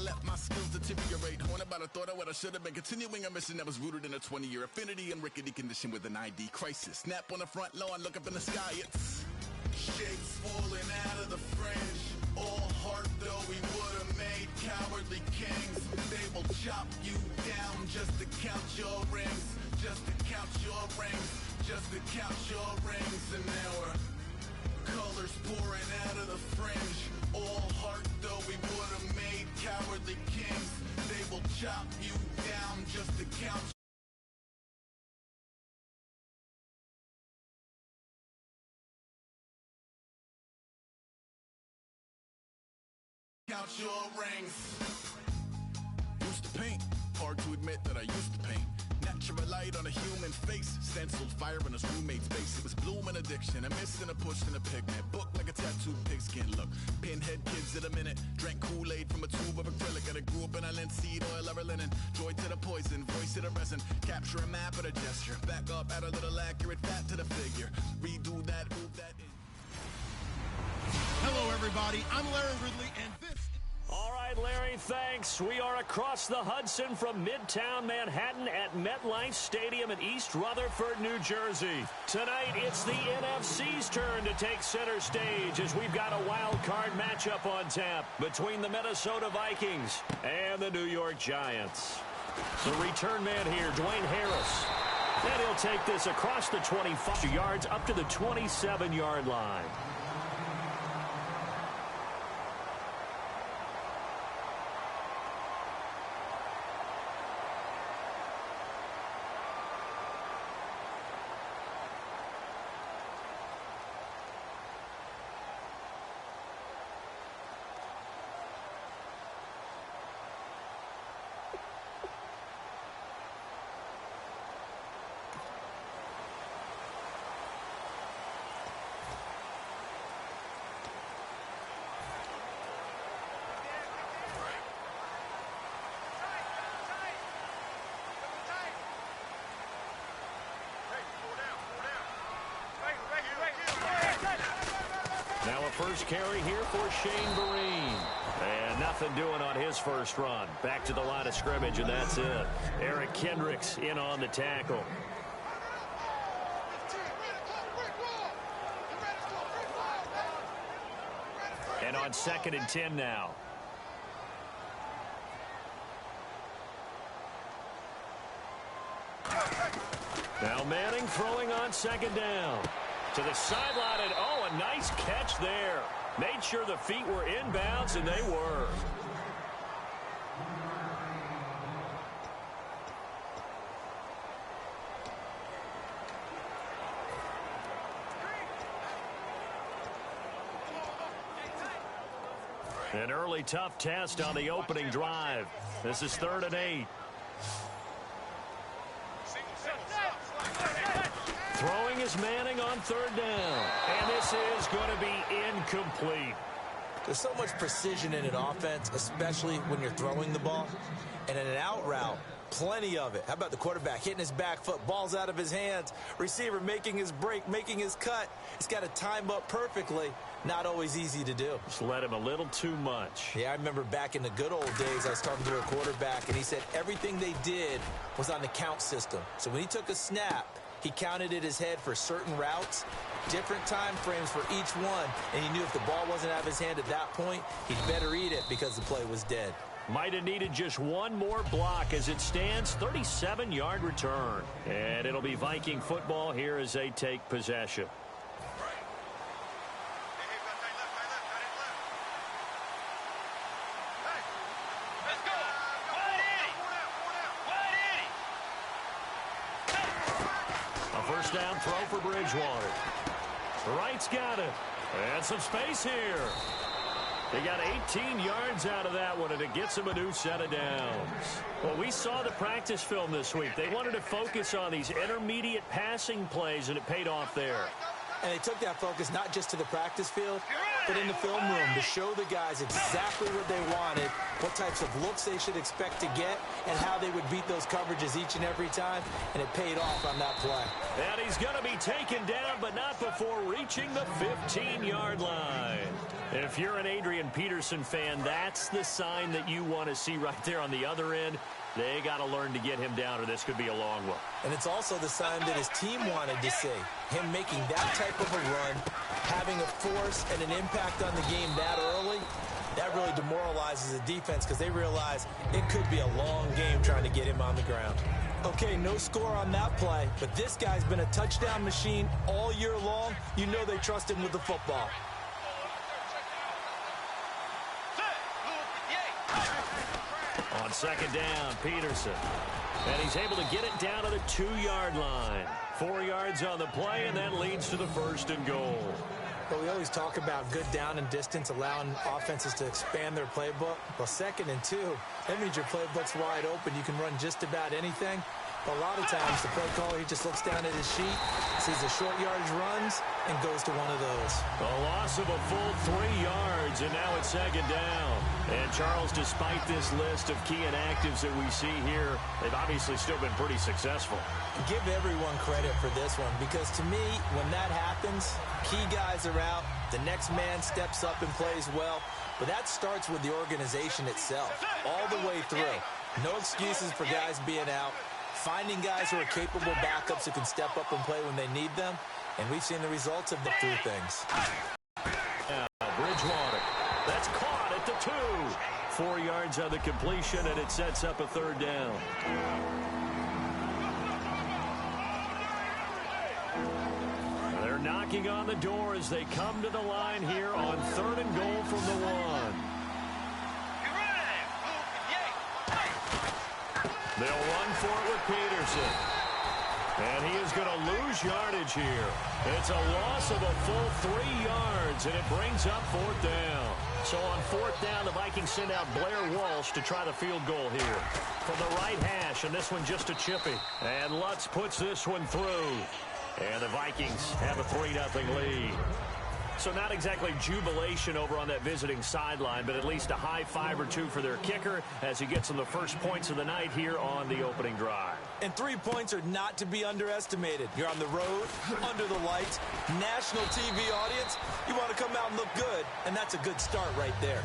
let my skills deteriorate. Haunted by the thought of what I should have been. Continuing a mission that was rooted in a 20-year affinity and rickety condition with an ID crisis. Snap on the front lawn, look up in the sky, it's shapes falling out of the fringe. All heart though we would have made cowardly kings. They will chop you down just to count your rings. Just to count your rings. Just to count your rings. And now we're colors pouring out of the fringe. All heart though we would have made cowardly kings. They will chop you down just to count. Count your rings. Used to paint. Hard to admit that I used to paint. Natural light on a human face. Stenciled fire in his roommate's face. It was blooming addiction. A miss and a push and a pigment. Book like a tattooed pigskin look. Pinhead kids in a minute. Drank Kool-Aid from a tube of acrylic. And I grew up in a linseed oil ever linen. Joy to the poison. Voice to the resin. Capture a map at a gesture. Back up, add a little accurate fat to the figure. Redo that, move that in. Hello, everybody. I'm Larry Ridley, and this... All right, Larry, thanks. We are across the Hudson from Midtown Manhattan at MetLife Stadium in East Rutherford, New Jersey. Tonight, it's the NFC's turn to take center stage as we've got a wild card matchup on tap between the Minnesota Vikings and the New York Giants. The return man here, Dwayne Harris. And he'll take this across the 25 yards up to the 27-yard line. Now a first carry here for Shane Vereen. And nothing doing on his first run. Back to the line of scrimmage, and that's it. Eric Kendricks in on the tackle. And on 2nd and 10 now. Now Manning throwing on 2nd down. To the sideline, and oh, a nice catch there. Made sure the feet were inbounds, and they were. An early tough test on the opening drive. This is 3rd and 8. Throwing is Manning on 3rd down. And this is going to be incomplete. There's so much precision in an offense, especially when you're throwing the ball. And in an out route, plenty of it. How about the quarterback hitting his back foot, balls out of his hands, receiver making his break, making his cut. He's got to time up perfectly. Not always easy to do. Just let him a little too much. Yeah, I remember back in the good old days, I was talking to a quarterback, and he said everything they did was on the count system. So when he took a snap, he counted in his head for certain routes, different time frames for each one, and he knew if the ball wasn't out of his hand at that point, he'd better eat it because the play was dead. Might have needed just one more block as it stands, 37-yard return. And it'll be Viking football here as they take possession. First down throw for Bridgewater. Wright's got it. And some space here. They got 18 yards out of that one, and it gets them a new set of downs. Well, we saw the practice film this week. They wanted to focus on these intermediate passing plays, and it paid off there. And they took that focus not just to the practice field, but in the film room to show the guys exactly what they wanted, what types of looks they should expect to get, and how they would beat those coverages each and every time, and it paid off on that play. And he's going to be taken down, but not before reaching the 15-yard line. If you're an Adrian Peterson fan, that's the sign that you want to see right there on the other end. They got to learn to get him down, or this could be a long one. And it's also the sign that his team wanted to see. Him making that type of a run, having a force and an impact on the game that early, that really demoralizes the defense because they realize it could be a long game trying to get him on the ground. Okay, no score on that play, but this guy's been a touchdown machine all year long. You know they trust him with the football. On second down, Peterson. And he's able to get it down to the 2-yard line. 4 yards on the play, and that leads to the 1st and goal. Well, we always talk about good down and distance, allowing offenses to expand their playbook. Well, 2nd and 2, that means your playbook's wide open. You can run just about anything. But a lot of times, the play caller, he just looks down at his sheet, sees the short yardage runs, and goes to one of those. A loss of a full 3 yards, and now it's 2nd down. And, Charles, despite this list of key inactives that we see here, they've obviously still been pretty successful. Give everyone credit for this one, because to me, when that happens, key guys are out, the next man steps up and plays well, but that starts with the organization itself, all the way through. No excuses for guys being out. Finding guys who are capable backups who can step up and play when they need them. And we've seen the results of the 2 things. Now, Bridgewater. That's caught at the 2. 4 yards on the completion, and it sets up a 3rd down. They're knocking on the door as they come to the line here on 3rd and goal from the 1. They'll run for it with Peterson. And he is going to lose yardage here. It's a loss of a full 3 yards, and it brings up 4th down. So on 4th down, the Vikings send out Blair Walsh to try the field goal here. From the right hash, and this one just a chippy. And Lutz puts this one through. And the Vikings have a 3-0 lead. So not exactly jubilation over on that visiting sideline, but at least a high 5 or 2 for their kicker as he gets them the first points of the night here on the opening drive. And 3 points are not to be underestimated. You're on the road, under the lights, national TV audience. You want to come out and look good, and that's a good start right there.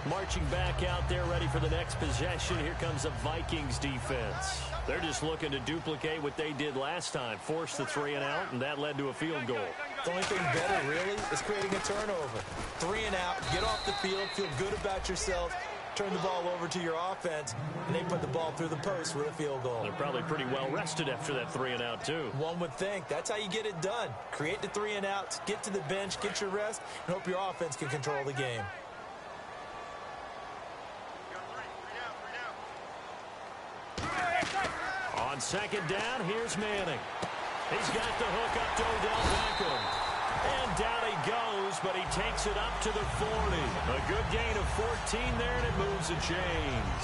Marching back out there, ready for the next possession. Here comes the Vikings defense. They're just looking to duplicate what they did last time. Force the 3 and out, and that led to a field goal. The only thing better, really, is creating a turnover. 3 and out, get off the field, feel good about yourself, turn the ball over to your offense, and they put the ball through the post with a field goal. They're probably pretty well rested after that 3 and out, too. One would think. That's how you get it done. Create the 3 and outs, get to the bench, get your rest, and hope your offense can control the game. On 2nd down, here's Manning. He's got the hook up to Odell Beckham. And down he goes, but he takes it up to the 40. A good gain of 14 there, and it moves the chains.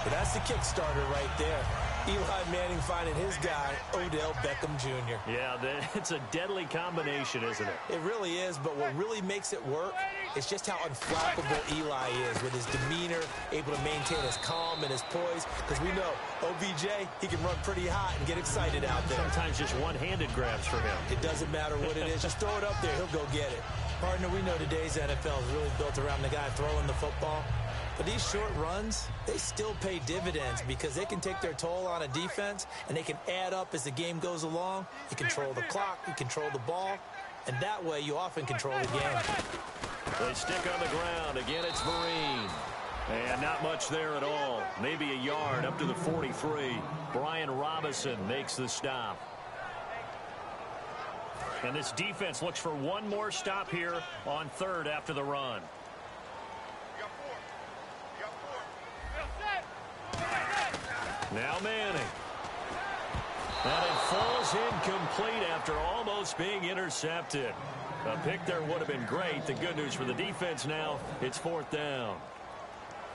But that's the kick-starter right there. Eli Manning finding his guy, Odell Beckham Jr. Yeah, it's a deadly combination, isn't it? It really is, but what really makes it work is just how unflappable Eli is with his demeanor, able to maintain his calm and his poise, because we know OBJ, he can run pretty hot and get excited out there. Sometimes just one-handed grabs for him. It doesn't matter what it is. Just throw it up there. He'll go get it. Partner, we know today's NFL is really built around the guy throwing the football. But these short runs, they still pay dividends because they can take their toll on a defense, and they can add up as the game goes along. You control the clock, you control the ball, and that way you often control the game. They stick on the ground. Again, it's Vereen. And not much there at all. Maybe a yard up to the 43. Brian Robinson makes the stop. And this defense looks for one more stop here on 3rd after the run. Now Manning. And it falls incomplete after almost being intercepted. A pick there would have been great. The good news for the defense now, it's 4th down.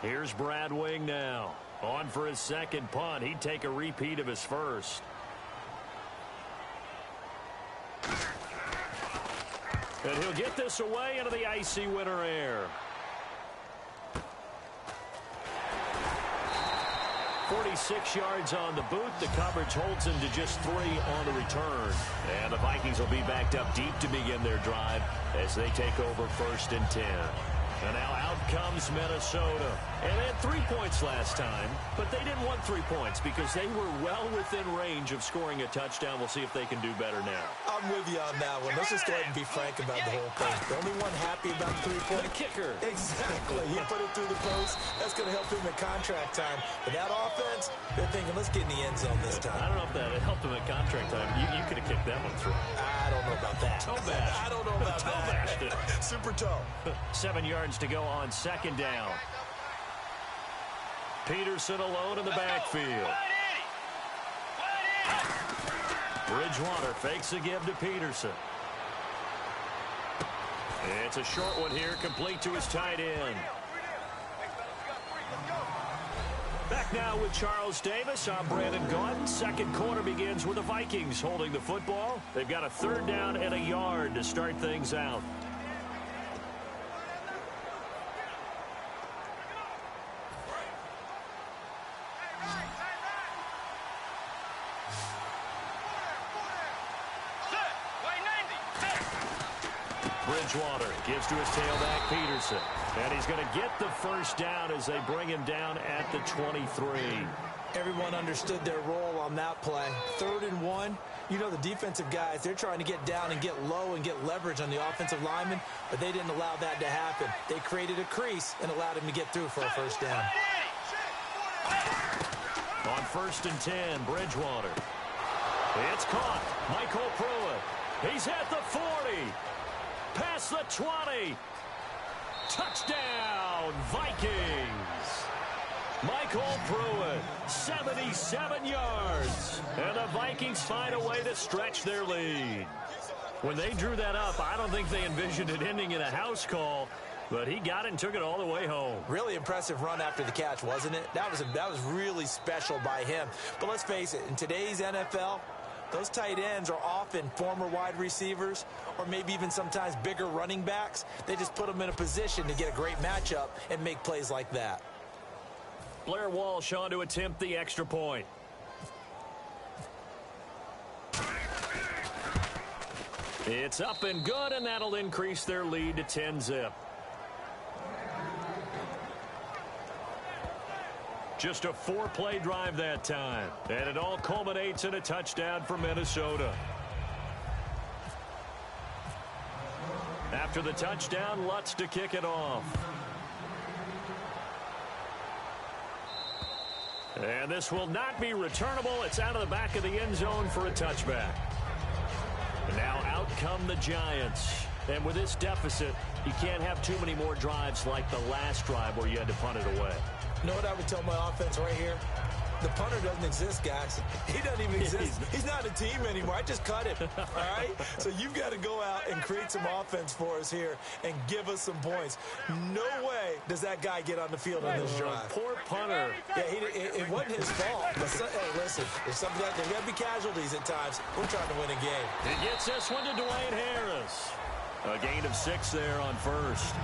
Here's Brad Wing now. On for his 2nd punt. He'd take a repeat of his first. And he'll get this away into the icy winter air. 46 yards on the boot. The coverage holds him to just 3 on the return. And the Vikings will be backed up deep to begin their drive as they take over 1st and 10. And now out comes Minnesota. And they had 3 points last time, but they didn't want 3 points because they were well within range of scoring a touchdown. We'll see if they can do better now. I'm with you on that one. Let's just go ahead and be frank about the whole thing. The only one happy about the 3-point. The kicker. Exactly. He put it through the post. That's going to help him at contract time. But that offense, they're thinking, let's get in the end zone this time. I don't know if that helped him at contract time. You could have kicked that one through. I don't know about that. Toe bash. I don't know about toe that. Bashed it. Super toe. 7 yards to go on 2nd down. Peterson alone in the backfield. Bridgewater fakes a give to Peterson. It's a short one here, complete to his tight end. Back now with Charles Davis. I'm Brandon Gaudin. 2nd quarter begins with the Vikings holding the football. They've got a 3rd down and a yard to start things out. Bridgewater gives to his tailback, Peterson. And he's going to get the 1st down as they bring him down at the 23. Everyone understood their role on that play. 3rd and 1. You know, the defensive guys, they're trying to get down and get low and get leverage on the offensive lineman, but they didn't allow that to happen. They created a crease and allowed him to get through for a 1st down. On 1st and 10, Bridgewater. It's caught. Michael Pruitt. He's at the 40. Past the 20. Touchdown, Vikings. Michael Pruitt, 77 yards. And the Vikings find a way to stretch their lead. When they drew that up, I don't think they envisioned it ending in a house call, but he got it and took it all the way home. Really impressive run after the catch, wasn't it? That was really special by him. But let's face it, in today's NFL, those tight ends are often former wide receivers or maybe even sometimes bigger running backs. They just put them in a position to get a great matchup and make plays like that. Blair Walsh on to attempt the extra point. It's up and good, and that'll increase their lead to 10-zip. Just a 4-play drive that time. And it all culminates in a touchdown for Minnesota. After the touchdown, Lutz to kick it off. And this will not be returnable. It's out of the back of the end zone for a touchback. And now out come the Giants. And with this deficit, you can't have too many more drives like the last drive where you had to punt it away. You know what I would tell my offense right here? The punter doesn't exist, guys. He doesn't even exist. He's not a team anymore. I just cut him, all right? So you've got to go out and create some offense for us here and give us some points. No way does that guy get on the field on this drive. Poor punter. Yeah, it wasn't his fault. But hey, listen, there's got to be casualties at times. We're trying to win a game. He gets this one to Dwayne Harris. A gain of 6 there on 1st.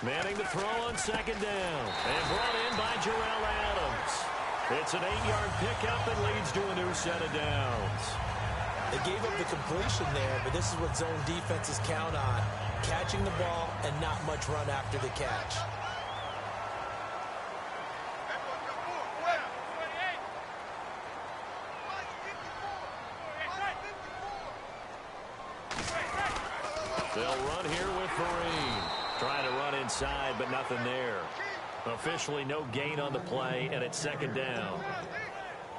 Manning to throw on 2nd down. And brought in by Jarrell Adams. It's an 8-yard pickup and leads to a new set of downs. They gave up the completion there, but this is what zone defenses count on. Catching the ball and not much run after the catch. They'll run here with Vereen. Trying to run inside, but nothing there. Officially no gain on the play, and it's 2nd down.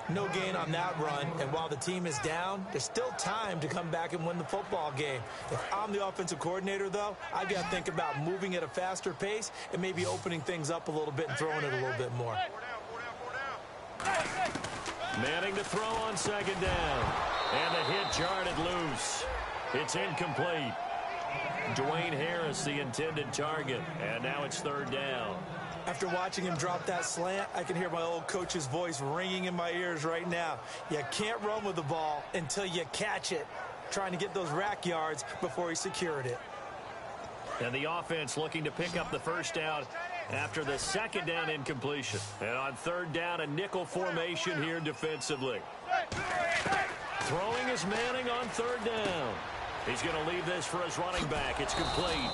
No gain on that run, and while the team is down, there's still time to come back and win the football game. If I'm the offensive coordinator, though, I got to think about moving at a faster pace and maybe opening things up a little bit and throwing it a little bit more. Manning to throw on 2nd down. And the hit jarred it loose. It's incomplete. Dwayne Harris, the intended target. And now it's third down. After watching him drop that slant, I can hear my old coach's voice ringing in my ears right now. You can't run with the ball until you catch it. Trying to get those rack yards before he secured it. And the offense looking to pick up the first down after the second down incompletion. And on third down, a nickel formation here defensively. Throwing is Manning on third down. He's going to leave this for his running back. It's complete.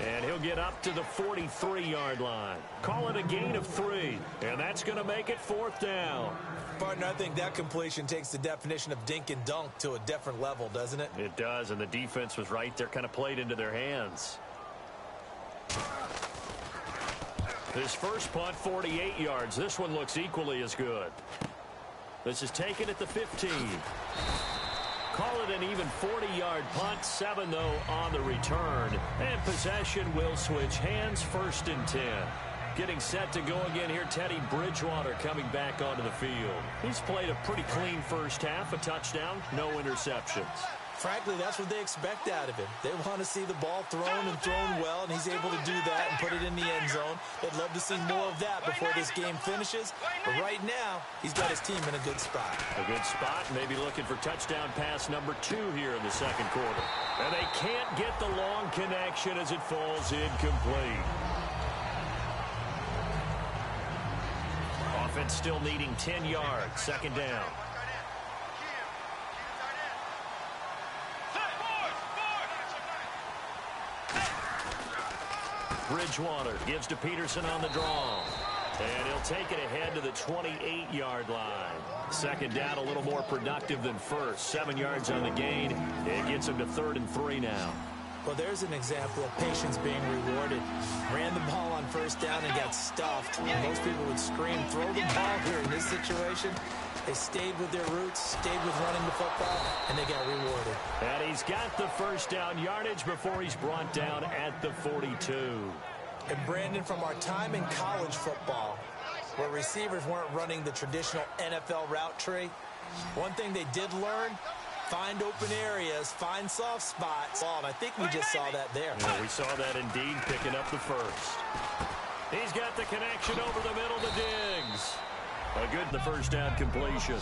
And he'll get up to the 43-yard line. Call it a gain of 3. And that's going to make it fourth down. Partner, I think that completion takes the definition of dink and dunk to a different level, doesn't it? It does, and the defense was right there, kind of played into their hands. His first punt, 48 yards. This one looks equally as good. This is taken at the 15. Call it an even 40-yard punt. 7, though, on the return. And possession will switch hands, first and 10. Getting set to go again here, Teddy Bridgewater coming back onto the field. He's played a pretty clean first half, a touchdown, no interceptions. Frankly, that's what they expect out of him. They want to see the ball thrown and thrown well, and he's able to do that and put it in the end zone. They'd love to see more of that before this game finishes. But right now, he's got his team in a good spot. A good spot, maybe looking for touchdown pass number 2 here in the second quarter. And they can't get the long connection as it falls incomplete. Offense still needing 10 yards, second down. Bridgewater gives to Peterson on the draw. And he'll take it ahead to the 28-yard line. Second down, a little more productive than first. 7 yards on the gain. It gets him to 3rd and 3 now. Well, there's an example of patience being rewarded. Ran the ball on first down and got stuffed. Most people would scream, throw the ball here in this situation. They stayed with their roots, stayed with running the football, and they got rewarded. And he's got the first down yardage before he's brought down at the 42. And Brandon, from our time in college football, where receivers weren't running the traditional NFL route tree, one thing they did learn, find open areas, find soft spots. Oh, and I think we just saw that there. Yeah, we saw that indeed, picking up the first. He's got the connection over the middle to Diggs. A good the first down completion.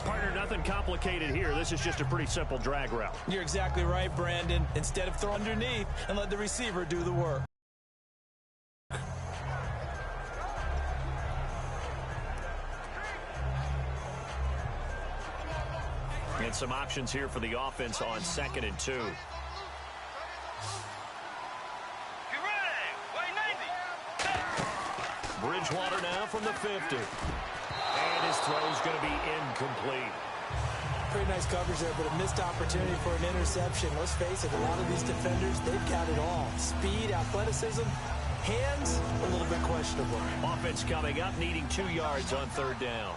Partner, nothing complicated here. This is just a pretty simple drag route. You're exactly right, Brandon. Instead of throw underneath and let the receiver do the work. And some options here for the offense on 2nd and 2. Bridgewater now from the 50. And his throw's going to be incomplete. Pretty nice coverage there, but a missed opportunity for an interception. Let's face it, a lot of these defenders, they've got it all. Speed, athleticism, hands, a little bit questionable. Offense coming up, needing 2 yards on third down.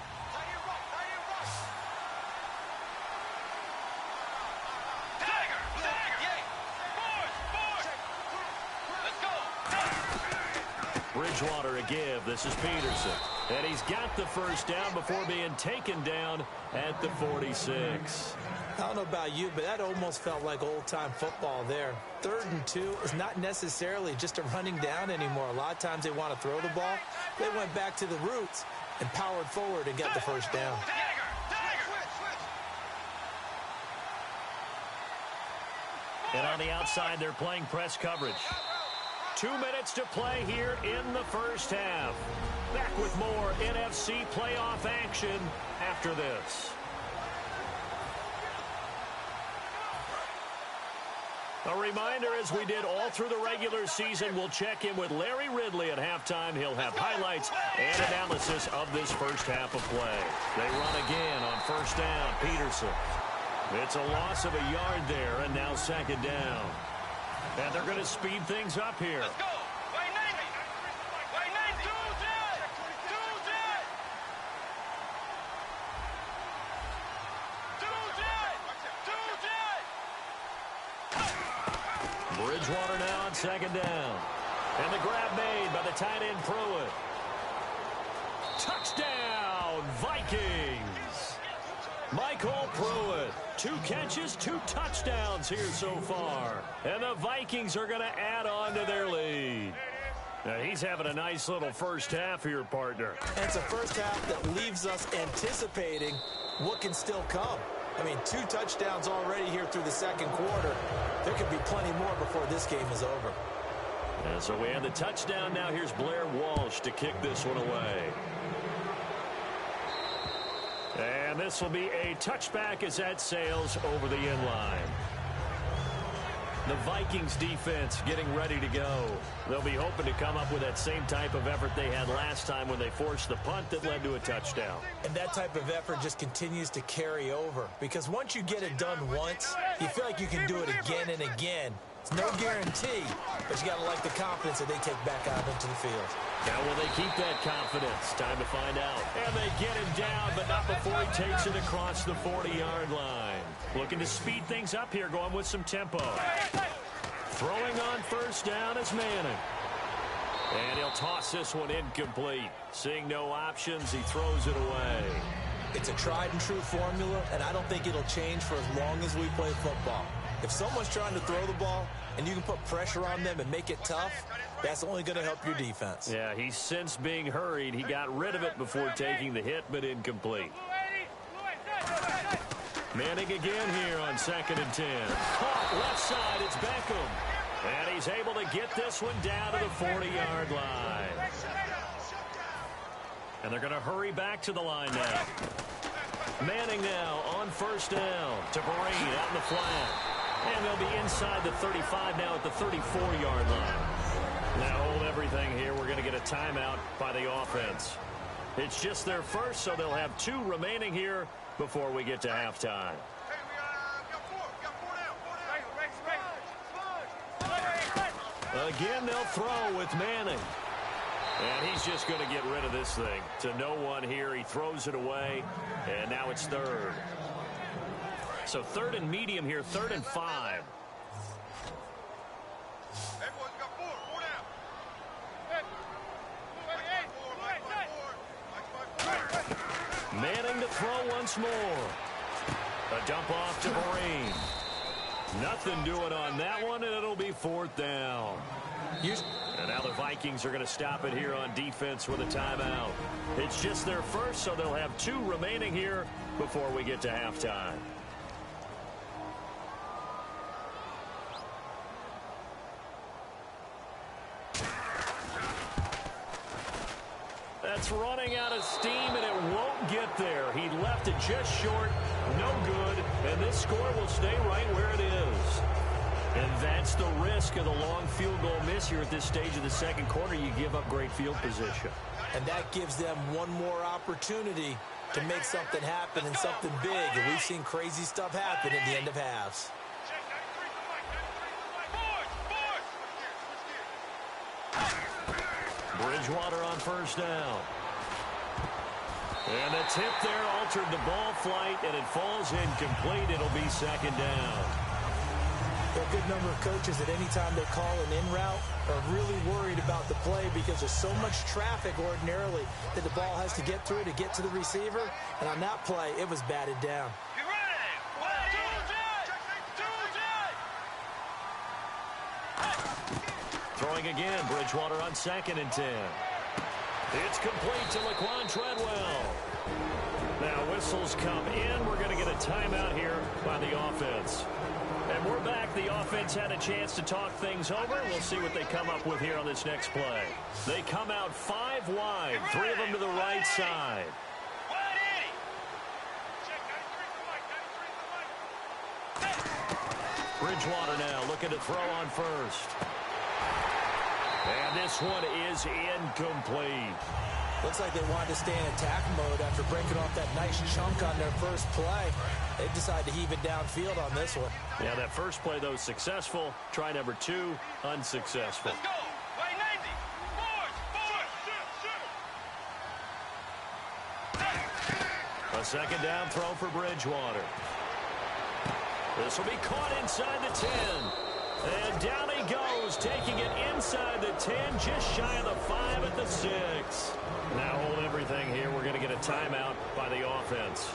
Bridgewater a give. This is Peterson. And he's got the first down before being taken down at the 46. I don't know about you, but that almost felt like old-time football there. 3rd and 2 is not necessarily just a running down anymore. A lot of times they want to throw the ball. They went back to the roots and powered forward and got the first down. And on the outside, they're playing press coverage. 2 minutes to play here in the first half. Back with more NFC playoff action after this. A reminder, as we did all through the regular season, we'll check in with Larry Ridley at halftime. He'll have highlights and analysis of this first half of play. They run again on first down. Peterson. It's a loss of a yard there, and now second down. And they're going to speed things up here. Let's go. Wait, 90. Wait, 90. Do that. Bridgewater now on second down. And the grab made by the tight end Pruitt. Touchdown, Vikings. Michael Pruitt, 2 catches, 2 touchdowns here so far. And the Vikings are going to add on to their lead. Now, he's having a nice little first half here, partner. And it's a first half that leaves us anticipating what can still come. I mean, 2 touchdowns already here through the second quarter. There could be plenty more before this game is over. And so we have the touchdown. Now here's Blair Walsh to kick this one away. And this will be a touchback as that sails over the end line. The Vikings defense getting ready to go. They'll be hoping to come up with that same type of effort they had last time when they forced the punt that led to a touchdown. And that type of effort just continues to carry over. Because once you get it done once, you feel like you can do it again and again. It's no guarantee, but you got to like the confidence that they take back out into the field. Now, will they keep that confidence? Time to find out. And they get him down, but not before he takes it across the 40-yard line. Looking to speed things up here, going with some tempo. Throwing on first down is Manning. And he'll toss this one incomplete. Seeing no options, he throws it away. It's a tried-and-true formula, and I don't think it'll change for as long as we play football. If someone's trying to throw the ball and you can put pressure on them and make it tough, that's only going to help your defense. Yeah, he's since being hurried. He got rid of it before taking the hit, but incomplete. Manning again here on 2nd and 10. Caught left side, it's Beckham. And he's able to get this one down to the 40-yard line. And they're going to hurry back to the line now. Manning now on first down to Breen out in the flat. And they'll be inside the 35 now at the 34-yard line. Now hold everything here. We're going to get a timeout by the offense. It's just their first, so they'll have 2 remaining here before we get to halftime. Again, they'll throw with Manning. And he's just going to get rid of this thing. To no one here. He throws it away. And now it's 3rd. So 3rd and medium here, 3rd and 5. Manning to throw once more. A dump off to Breen. Nothing doing on that one, and it'll be 4th down. And now the Vikings are going to stop it here on defense with a timeout. It's just their first, so they'll have 2 remaining here before we get to halftime. That's running out of steam, and it won't get there. He left it just short, no good, and this score will stay right where it is. And that's the risk of the long field goal miss here at this stage of the second quarter. You give up great field position. And that gives them one more opportunity to make something happen and something big. And we've seen crazy stuff happen at the end of halves. Bridgewater on first down. And the tip there altered the ball flight, and it falls incomplete. It'll be 2nd down. There are a good number of coaches that any time they call an in route are really worried about the play because there's so much traffic ordinarily that the ball has to get through to get to the receiver. And on that play, it was batted down. Throwing again, Bridgewater on 2nd and 10. It's complete to Laquan Treadwell. Now whistles come in. We're going to get a timeout here by the offense. And we're back. The offense had a chance to talk things over. We'll see what they come up with here on this next play. They come out 5 wide, 3 of them to the right side. Bridgewater now looking to throw on first. And this one is incomplete. Looks like they wanted to stay in attack mode after breaking off that nice chunk on their first play. They decided to heave it downfield on this one. Yeah, that first play, though, successful. Try number 2, unsuccessful. Let's go. Play 90. A 2nd down throw for Bridgewater. This will be caught inside the 10. And down he goes, taking it inside the 10, just shy of the 5 at the 6. Now hold everything here. We're going to get a timeout by the offense.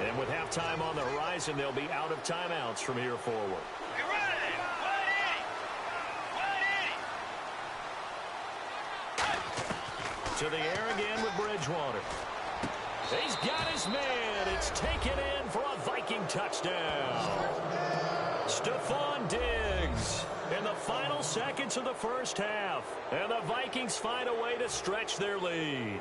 And with halftime on the horizon, they'll be out of timeouts from here forward. To the air again with Bridgewater. He's got his man. It's taken in for a Viking touchdown. Stephon Diggs in the final seconds of the first half. And the Vikings find a way to stretch their lead.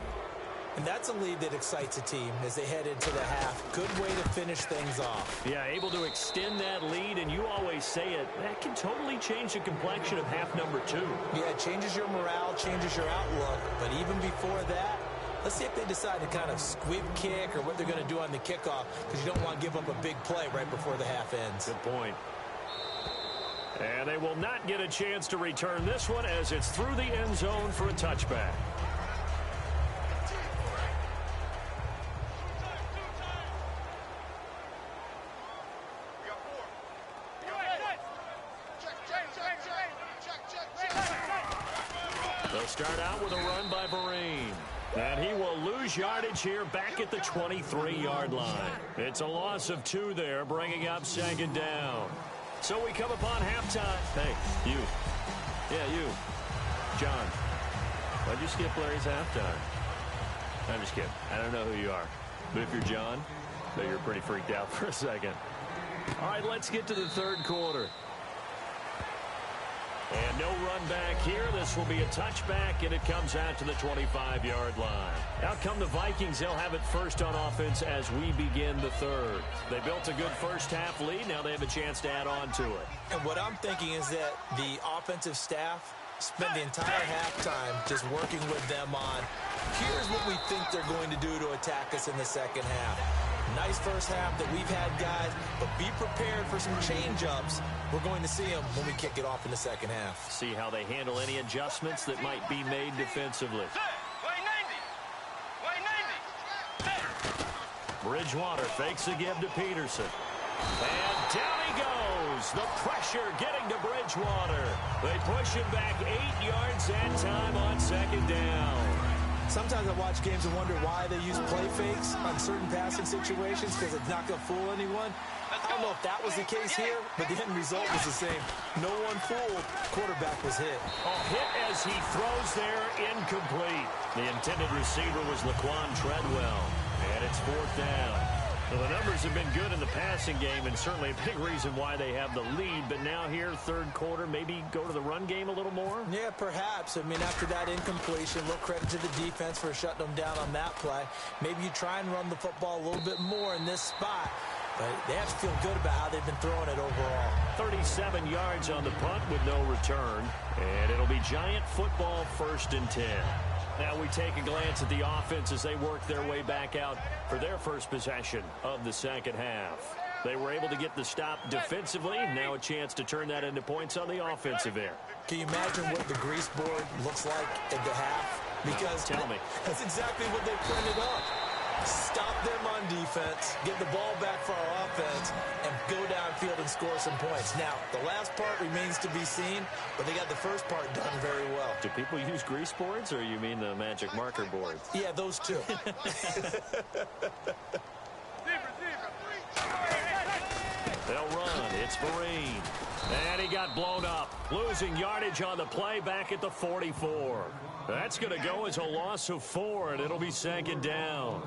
And that's a lead that excites a team as they head into the half. Good way to finish things off. Yeah, able to extend that lead, and you always say it, that can totally change the complexion of half number 2. Yeah, it changes your morale, changes your outlook. But even before that, let's see if they decide to kind of squib kick or what they're going to do on the kickoff, because you don't want to give up a big play right before the half ends. Good point. And they will not get a chance to return this one as it's through the end zone for a touchback. They'll start out with a run by Vereen. And he will lose yardage here back at the 23-yard line. It's a loss of 2 there, bringing up second down. So we come upon halftime. Hey, you. Yeah, you. John. Why'd you skip Larry's halftime? I'm just kidding. I don't know who you are. But if you're John, then you're pretty freaked out for a second. All right, let's get to the third quarter. And no run back here. This will be a touchback, and it comes out to the 25-yard line. Out come the Vikings. They'll have it first on offense as we begin the third. They built a good first-half lead. Now they have a chance to add on to it. And what I'm thinking is that the offensive staff spent the entire halftime just working with them on, here's what we think they're going to do to attack us in the second half. Nice first half that we've had, guys, but be prepared for some change-ups. We're going to see them when we kick it off in the second half. See how they handle any adjustments that might be made defensively. Bridgewater fakes a give to Peterson. And down he goes. The pressure getting to Bridgewater. They push him back 8 yards that time on second down. Sometimes I watch games and wonder why they use play fakes on certain passing situations, because it's not going to fool anyone. I don't know if that was the case here, but the end result was the same. No one fooled. Quarterback was hit. Hit as he throws there, incomplete. The intended receiver was Laquan Treadwell, and it's fourth down. Well, the numbers have been good in the passing game, and certainly a big reason why they have the lead. But now here, third quarter, maybe go to the run game a little more? Yeah, perhaps. I mean, after that incompletion, a little credit to the defense for shutting them down on that play. Maybe you try and run the football a little bit more in this spot. But they have to feel good about how they've been throwing it overall. 37 yards on the punt with no return. And it'll be Giant football, 1st and 10. Now we take a glance at the offense as they work their way back out for their first possession of the second half. They were able to get the stop defensively. Now a chance to turn that into points on the offensive end. Can you imagine what the grease board looks like at the half? Because tell me. That's exactly what they printed up. Stop them on defense, get the ball back for our offense, and go downfield and score some points. Now, the last part remains to be seen, but they got the first part done very well. Do people use grease boards, or you mean the magic marker boards? Yeah, those two. They'll run. It's Vereen. And he got blown up. Losing yardage on the play back at the 44. That's going to go as a loss of 4, and it'll be second down.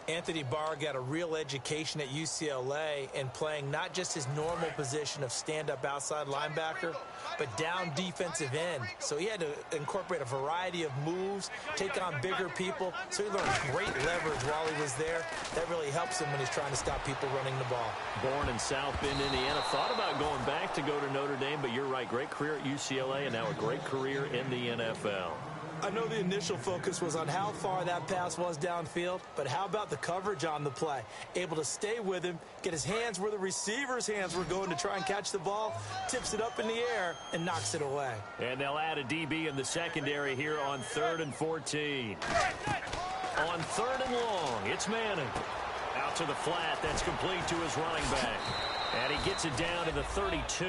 Anthony Barr got a real education at UCLA in playing not just his normal position of stand-up outside linebacker, but down defensive end. So he had to incorporate a variety of moves, take on bigger people. So he learned great leverage while he was there. That really helps him when he's trying to stop people running the ball. Born in South Bend, Indiana. Thought about going back to go to Notre Dame, but you're right. Great career at UCLA and now a great career in the NFL. I know the initial focus was on how far that pass was downfield, but how about the coverage on the play? Able to stay with him, get his hands where the receiver's hands were going to try and catch the ball, tips it up in the air, and knocks it away. And they'll add a DB in the secondary here on 3rd and 14. On 3rd and long, it's Manning. Out to the flat, that's complete to his running back. And he gets it down to the 32.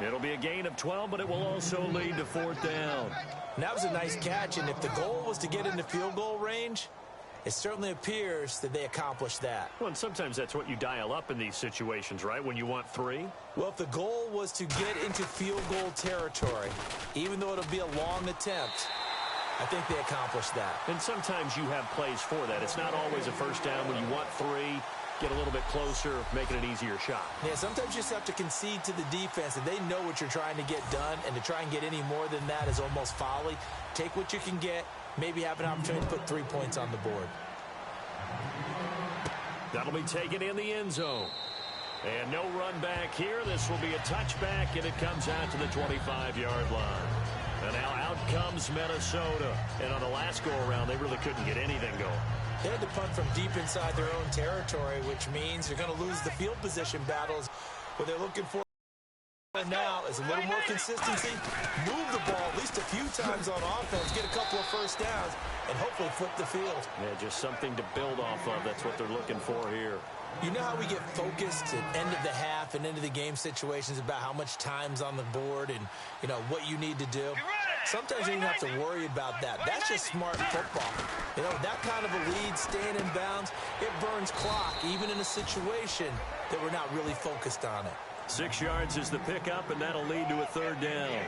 It'll be a gain of 12, but it will also lead to 4th down. And that was a nice catch, and if the goal was to get into field goal range, It certainly appears that they accomplished that. Well, and sometimes that's what you dial up in these situations, right, when you want 3? Well, if the goal was to get into field goal territory, even though it'll be a long attempt, I think they accomplished that. And sometimes you have plays for that. It's not always a first down when you want 3. Get a little bit closer, make it an easier shot. Yeah, sometimes you just have to concede to the defense, and they know what you're trying to get done, and to try and get any more than that is almost folly. Take what you can get, maybe have an opportunity to put 3 points on the board. That'll be taken in the end zone. And no run back here. This will be a touchback, and it comes out to the 25-yard line. And now out comes Minnesota. And on the last go-around, they really couldn't get anything going. They had to punt from deep inside their own territory, which means you're going to lose the field position battles. What they're looking for now is a little more consistency, move the ball at least a few times on offense, get a couple of first downs, and hopefully flip the field. Yeah, just something to build off of. That's what they're looking for here. You know how we get focused at end of the half and into the game situations about how much time's on the board and, you know, what you need to do? Sometimes you don't have to worry about that. That's just smart football. You know, that kind of a lead, staying in bounds, it burns clock, even in a situation that we're not really focused on it. 6 yards is the pickup, and that'll lead to a 3rd down.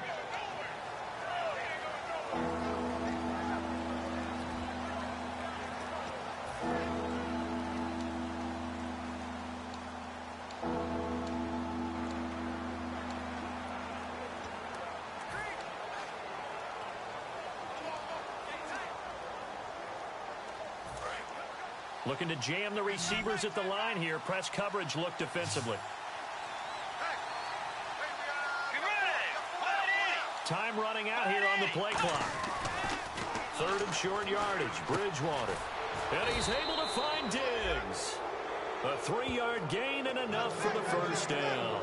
Looking to jam the receivers at the line here. Press coverage look defensively. Time running out here on the play clock. 3rd and short yardage. Bridgewater. And he's able to find Diggs. A 3-yard gain and enough for the first down.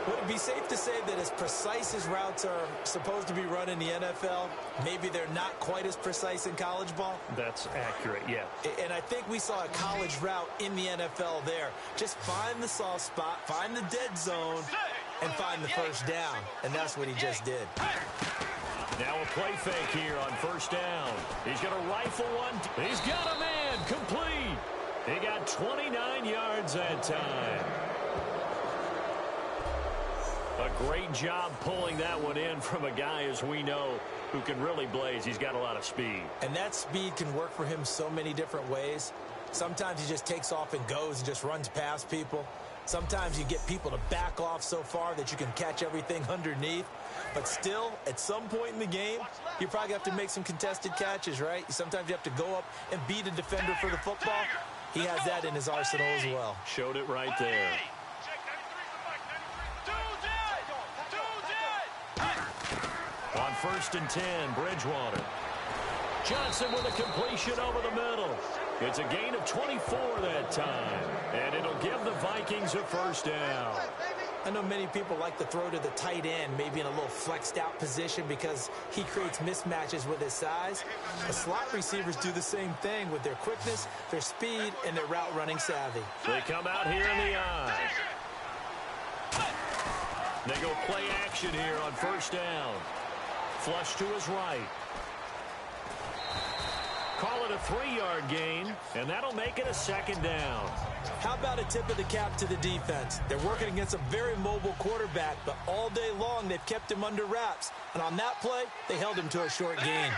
Would it be safe to say that as precise as routes are supposed to be run in the NFL, maybe they're not quite as precise in college ball? That's accurate, yeah. And I think we saw a college route in the NFL there. Just find the soft spot, find the dead zone, and find the first down. And that's what he just did. Now a play fake here on first down. He's going to rifle one. He's got a man complete. He got 29 yards that time. A great job pulling that one in from a guy, as we know, who can really blaze. He's got a lot of speed. And that speed can work for him so many different ways. Sometimes he just takes off and goes and just runs past people. Sometimes you get people to back off so far that you can catch everything underneath. But still, at some point in the game, you probably have to make some contested catches, right? Sometimes you have to go up and beat a defender for the football. He has that in his arsenal as well. Showed it right there. On 1st and 10, Bridgewater. Johnson with a completion over the middle. It's a gain of 24 that time, and it'll give the Vikings a first down. I know many people like to throw to the tight end, maybe in a little flexed out position because he creates mismatches with his size. The slot receivers do the same thing with their quickness, their speed, and their route running savvy. They come out here in the eye. They go play action here on first down. Flush to his right. Call it a 3-yard gain, and that'll make it a 2nd down. How about a tip of the cap to the defense? They're working against a very mobile quarterback, but all day long they've kept him under wraps. And on that play, they held him to a short gain.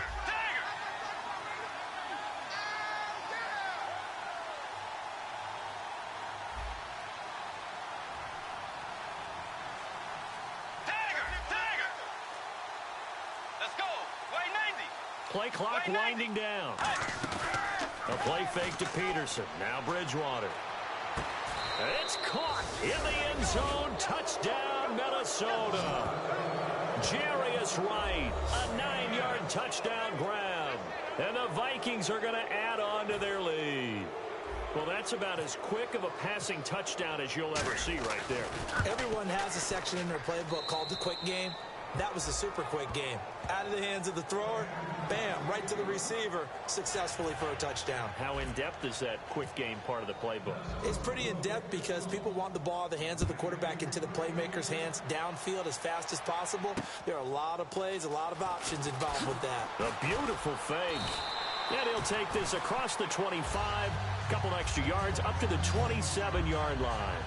Play clock winding down. A play fake to Peterson. Now Bridgewater. It's caught in the end zone. Touchdown, Minnesota. Jarius Wright, a 9-yard touchdown grab. And the Vikings are going to add on to their lead. Well, that's about as quick of a passing touchdown as you'll ever see right there. Everyone has a section in their playbook called the quick game. That was a super quick game. Out of the hands of the thrower, bam, right to the receiver, successfully for a touchdown. How in-depth is that quick game part of the playbook? It's pretty in-depth because people want the ball out of the hands of the quarterback into the playmaker's hands downfield as fast as possible. There are a lot of plays, a lot of options involved with that. A beautiful fake. And he'll take this across the 25, a couple extra yards, up to the 27-yard line.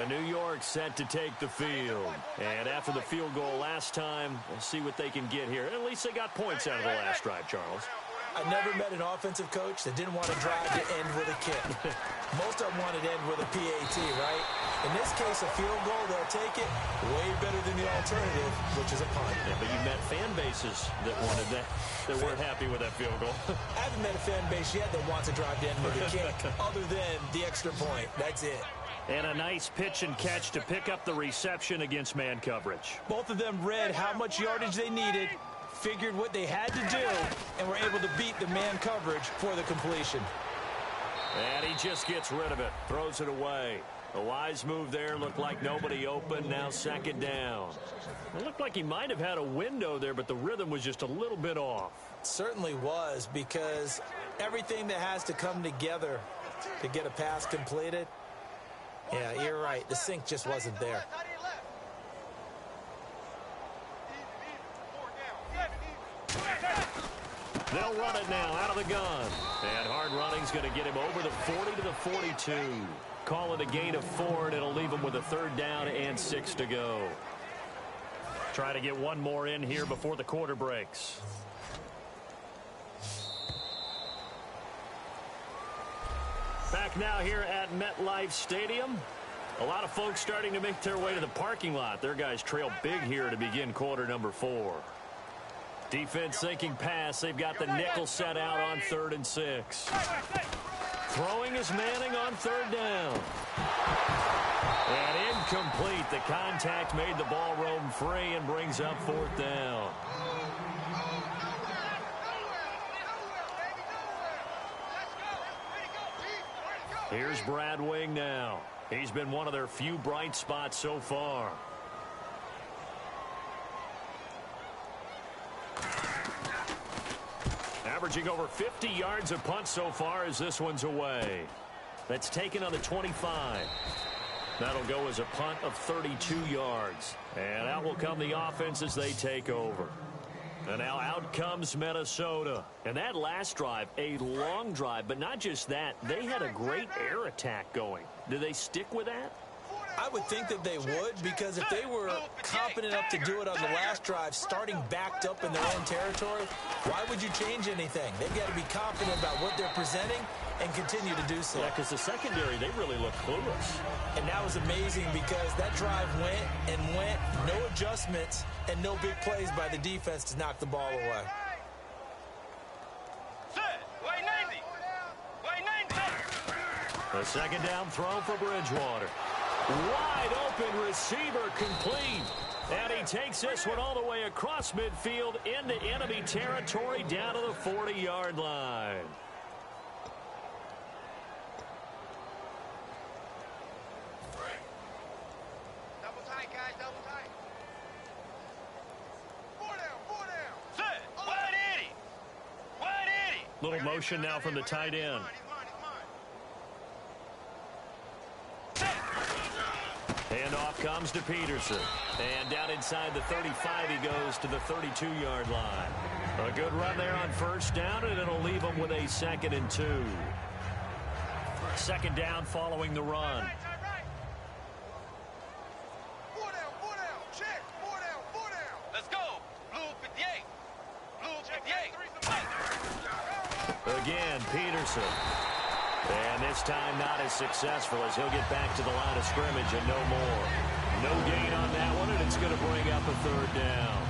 New York set to take the field. And after the field goal last time, we'll see what they can get here. At least they got points out of the last drive, Charles. I never met an offensive coach that didn't want to drive to end with a kick. Most of them wanted to end with a PAT, right? In this case, a field goal, they'll take it way better than the alternative, which is a punt. Yeah, but you met fan bases that wanted that, that weren't happy with that field goal. I haven't met a fan base yet that wants to drive to end with a kick, other than the extra point. That's it. And a nice pitch and catch to pick up the reception against man coverage. Both of them read how much yardage they needed, figured what they had to do, and were able to beat the man coverage for the completion. And he just gets rid of it, throws it away. A wise move there, looked like nobody open, now second down. It looked like he might have had a window there, but the rhythm was just a little bit off. It certainly was, because everything that has to come together to get a pass completed, yeah, you're right. The sync just wasn't there. They'll run it now out of the gun. And hard running's going to get him over the 40 to the 42. Call it a gain of 4, and it'll leave him with a third down and 6 to go. Try to get one more in here before the quarter breaks. Back now here at MetLife Stadium. A lot of folks starting to make their way to the parking lot. Their guys trail big here to begin quarter number 4. Defense thinking pass. They've got the nickel set out on 3rd and 6. Throwing is Manning on 3rd down. And incomplete. The contact made the ball roam free and brings up 4th down. Here's Brad Wing now. He's been one of their few bright spots so far. Averaging over 50 yards a punt so far as this one's away. That's taken on the 25. That'll go as a punt of 32 yards. And out will come the offense as they take over. And now out comes Minnesota. And that last drive, a long drive, but not just that. They had a great air attack going. Do they stick with that? I would think that they would, because if they were confident enough to do it on the last drive, starting backed up in their own territory, why would you change anything? They've got to be confident about what they're presenting and continue to do so. Yeah, because the secondary, they really looked clueless. And that was amazing, because that drive went and went, no adjustments, and no big plays by the defense to knock the ball away. A second down throw for Bridgewater. Wide open receiver complete. And he takes this one all the way across midfield into enemy territory down to the 40-yard line. Double tight, guys, double tight. 4 down. Set. Wide Eddie. Little motion now from the tight end. Handoff comes to Peterson. And down inside the 35, he goes to the 32-yard line. A good run there on 1st down, and it'll leave him with a 2nd and 2. 2nd down following the run. 4 down. Check. 4 down. Let's go. Blue 58. Blue 58. Again, Peterson. And this time not as successful, as he'll get back to the line of scrimmage and no more. No gain on that one, and it's going to bring up a 3rd down.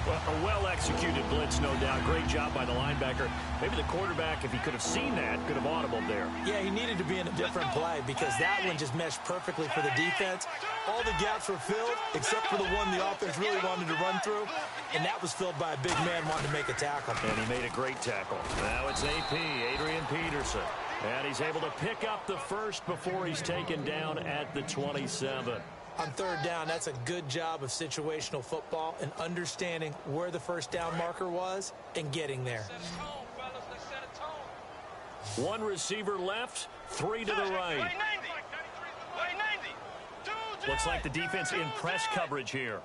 Well, a well-executed blitz, no doubt. Great job by the linebacker. Maybe the quarterback, if he could have seen that, could have audibled there. Yeah, he needed to be in a different play because that one just meshed perfectly for the defense. All the gaps were filled except for the one the offense really wanted to run through, and that was filled by a big man wanting to make a tackle. And he made a great tackle. Now it's AP, Adrian Peterson. And he's able to pick up the first before he's taken down at the 27. On third down, that's a good job of situational football and understanding where the first down marker was and getting there. One receiver left, three to the right. Looks like the defense in press coverage here.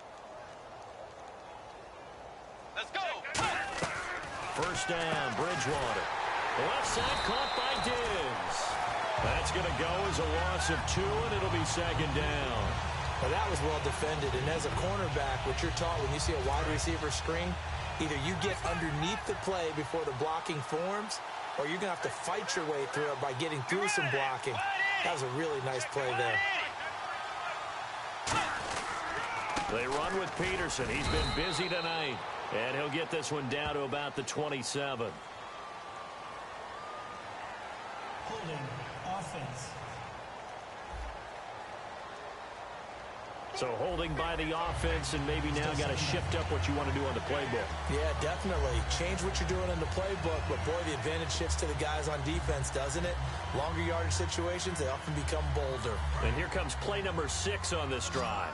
Let's go. First down, Bridgewater. Left side caught by Diggs. That's going to go as a loss of 2, and it'll be second down. Well, that was well defended, and as a cornerback, what you're taught when you see a wide receiver screen, either you get underneath the play before the blocking forms, or you're going to have to fight your way through it by getting through some blocking. That was a really nice play there. They run with Peterson. He's been busy tonight, and he'll get this one down to about the 27. Holding offense. So holding by the offense, and maybe now got to shift up what you want to do on the playbook. Yeah, definitely. Change what you're doing in the playbook, but boy, the advantage shifts to the guys on defense, doesn't it? Longer yardage situations, they often become bolder. And here comes play number 6 on this drive.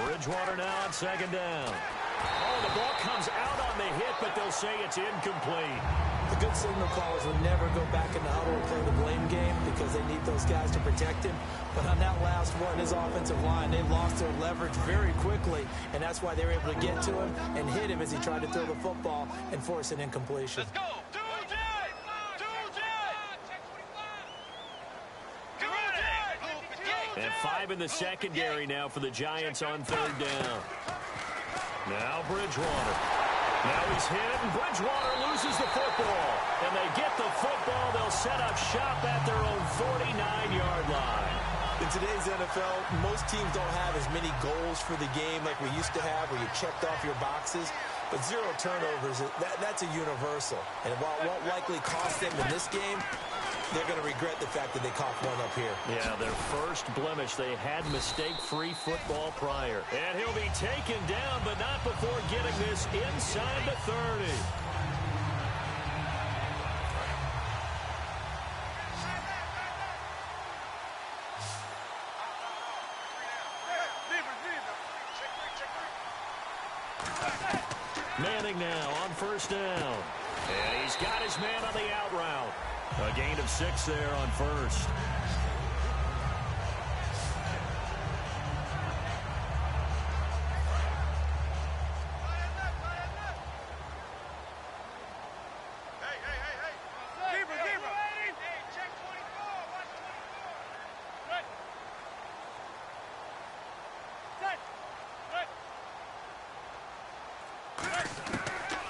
Bridgewater now on second down. Oh, the ball comes out on the hit, but they'll say it's incomplete. The good signal callers would never go back in the huddle and play the blame game because they need those guys to protect him. But on that last one, his offensive line, they lost their leverage very quickly, and that's why they were able to get to him and hit him as he tried to throw the football and force an incompletion. Let's go. And 5 in the secondary now for the Giants on third down. Now Bridgewater. Now he's hit, and Bridgewater loses the football. And they get the football. They'll set up shop at their own 49-yard line. In today's NFL, most teams don't have as many goals for the game like we used to have where you checked off your boxes. But 0 turnovers, that's a universal. And while it won't likely cost them in this game, they're going to regret the fact that they caught one up here. Yeah, their first blemish. They had mistake-free football prior. And he'll be taken down, but not before getting this inside the 30. Manning now on first down. And he's got his man on the out route. A gain of 6 there on first.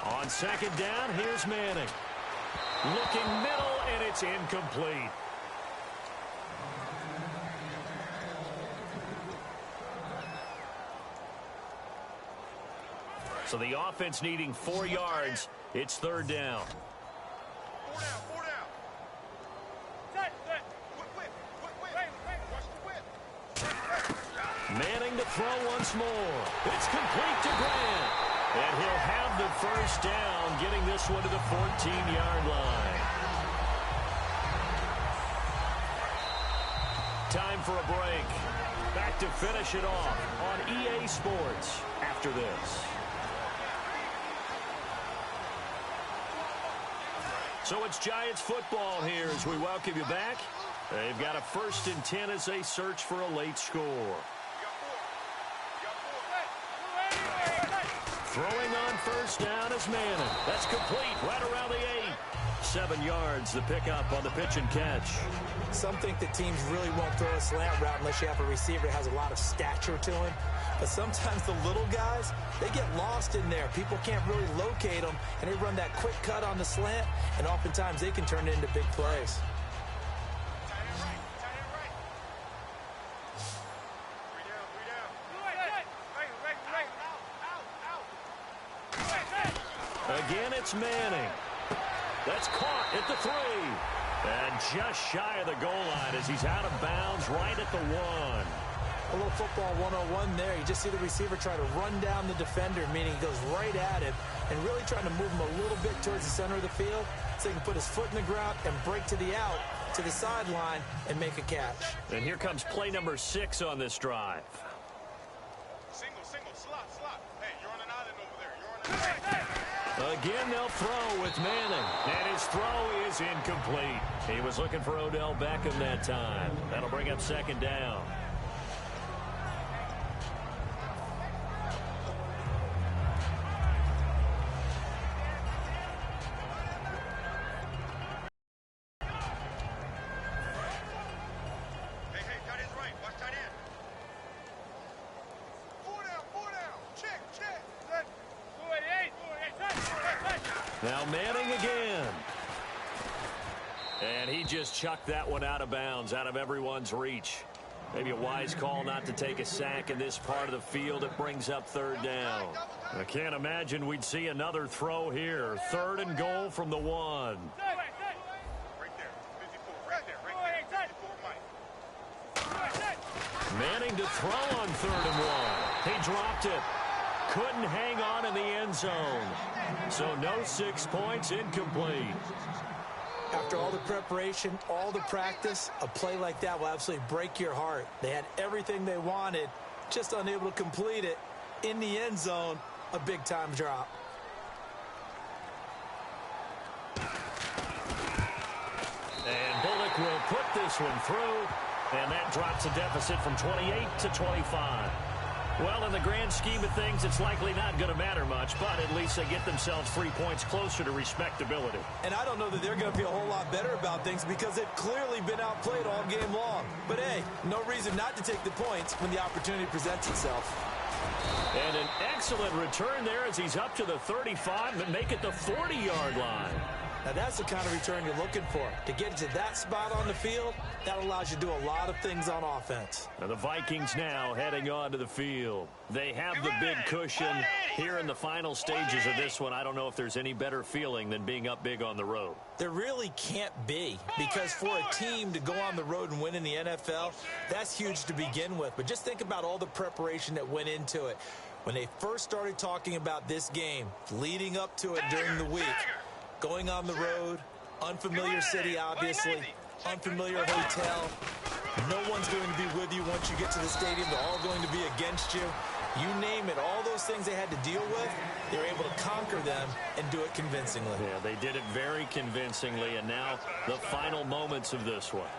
On second down, here's Manning. Looking middle, and it's incomplete. So the offense needing 4 yards. It's third down. 4 down, 4 down. Manning to throw once more. It's complete to Grant. And he'll have the first down, getting this one to the 14-yard line. Time for a break. Back to finish it off on EA Sports after this. So it's Giants football here as we welcome you back. They've got a 1st and 10 as they search for a late score. Throwing on first down is Manning. That's complete right around the 8. 7 yards, the pickup on the pitch and catch. Some think that teams really won't throw a slant route unless you have a receiver that has a lot of stature to him. But sometimes the little guys, they get lost in there. People can't really locate them, and they run that quick cut on the slant, and oftentimes they can turn it into big plays. Again, it's Manning. That's caught at the 3. And just shy of the goal line as he's out of bounds right at the 1. A little football 101 there. You just see the receiver try to run down the defender, meaning he goes right at him and really trying to move him a little bit towards the center of the field so he can put his foot in the ground and break to the out, to the sideline, and make a catch. And here comes play number 6 on this drive. Single, slot. Hey, you're on an island over there. You're on an island. Again, they'll throw with Manning. And his throw is incomplete. He was looking for Odell Beckham that time. That'll bring up 2nd down. Now Manning again. And he just chucked that one out of bounds, out of everyone's reach. Maybe a wise call not to take a sack in this part of the field. It brings up 3rd down. I can't imagine we'd see another throw here. 3rd and goal from the 1. Right there. 54. Right there. 54, Mike. Manning to throw on 3rd and 1. He dropped it. Couldn't hang on in the end zone. So no 6 points, incomplete. After all the preparation, all the practice, a play like that will absolutely break your heart. They had everything they wanted, just unable to complete it. In the end zone, a big-time drop. And Bullock will put this one through, and that drops a deficit from 28 to 25. Well, in the grand scheme of things, it's likely not going to matter much, but at least they get themselves 3 points closer to respectability. And I don't know that they're going to feel a whole lot better about things because they've clearly been outplayed all game long. But, hey, no reason not to take the points when the opportunity presents itself. And an excellent return there as he's up to the 35 and make it the 40-yard line. Now, that's the kind of return you're looking for. To get to that spot on the field, that allows you to do a lot of things on offense. Now the Vikings now heading onto the field. They have the big cushion here in the final stages of this one. I don't know if there's any better feeling than being up big on the road. There really can't be, because for a team to go on the road and win in the NFL, that's huge to begin with. But just think about all the preparation that went into it. When they first started talking about this game, leading up to it during the week, going on the road, unfamiliar city, obviously, unfamiliar hotel. No one's going to be with you once you get to the stadium. They're all going to be against you. You name it, all those things they had to deal with, they were able to conquer them and do it convincingly. Yeah, they did it very convincingly, and now the final moments of this one.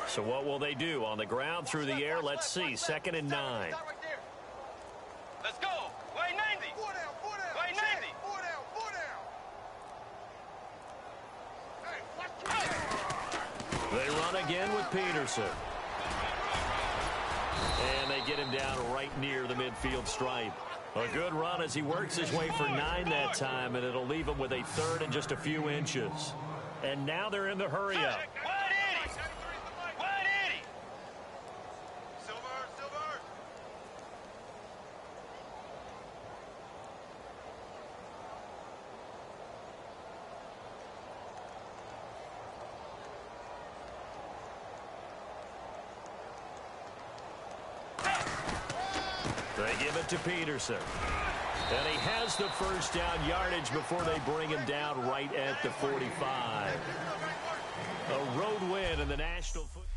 So what will they do? On the ground, through the air, let's see. 2nd and 9. Let's go. Line 90. Line 90. They run again with Peterson. And they get him down right near the midfield stripe. A good run as he works his way for 9 that time, and it'll leave him with a 3rd and just a few inches. And now they're in the hurry-up. They give it to Peterson. And he has the first down yardage before they bring him down right at the 45. A road win in the National Football.